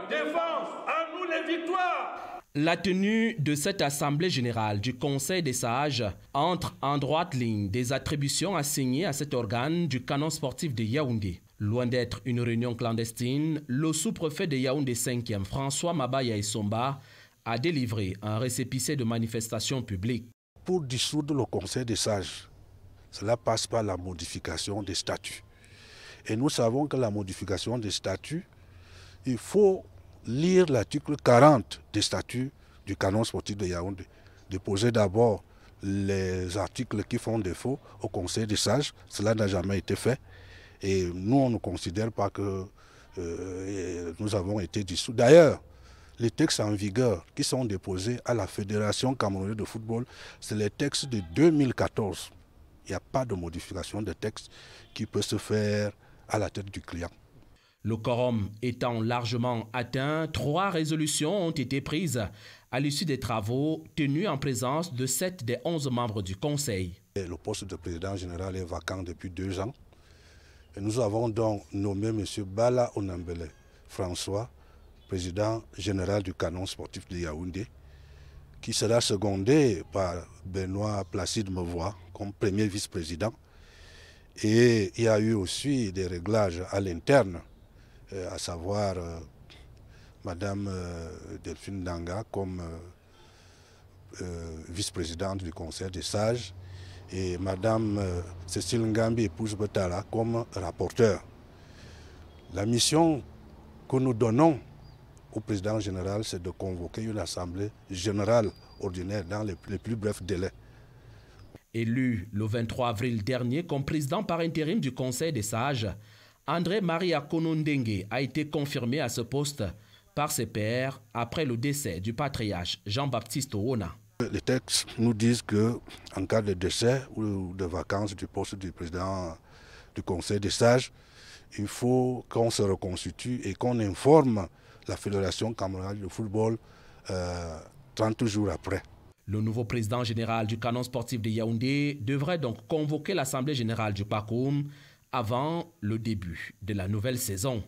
Défense, à nous les victoires. La tenue de cette assemblée générale du Conseil des sages entre en droite ligne des attributions assignées à cet organe du canon sportif de Yaoundé. Loin d'être une réunion clandestine, le sous-préfet de Yaoundé 5e, François Mabaya Essomba, a délivré un récépissé de manifestation publique. Pour dissoudre le Conseil des sages, cela passe par la modification des statuts. Et nous savons que la modification des statuts, il faut lire l'article 40 des statuts du canon sportif de Yaoundé. Déposer d'abord les articles qui font défaut au Conseil des sages. Cela n'a jamais été fait. Et nous, on ne considère pas que nous avons été dissous. D'ailleurs, les textes en vigueur qui sont déposés à la Fédération camerounaise de football, c'est les textes de 2014. Il n'y a pas de modification de texte qui peut se faire à la tête du client. Le quorum étant largement atteint, 3 résolutions ont été prises à l'issue des travaux tenus en présence de 7 des 11 membres du Conseil. Le poste de président général est vacant depuis 2 ans. Et nous avons donc nommé M. Bala Onambele François, président général du canon sportif de Yaoundé, qui sera secondé par Benoît Placide Mevois comme premier vice-président. Et il y a eu aussi des réglages à l'interne, à savoir Madame Delphine Danga comme vice-présidente du Conseil des sages et Madame Cécile Ngambi, épouse Betala, comme rapporteur. La mission que nous donnons au président général, c'est de convoquer une assemblée générale ordinaire dans les plus brefs délais. Élu le 23 avril dernier comme président par intérim du Conseil des sages, André Maria Konondengue a été confirmé à ce poste par ses pairs après le décès du patriarche Jean-Baptiste Oona. Les textes nous disent qu'en cas de décès ou de vacance du poste du président du Conseil des sages, il faut qu'on se reconstitue et qu'on informe la Fédération camerounaise de football 30 jours après. Le nouveau président général du canon sportif de Yaoundé devrait donc convoquer l'Assemblée générale du PACOM avant le début de la nouvelle saison.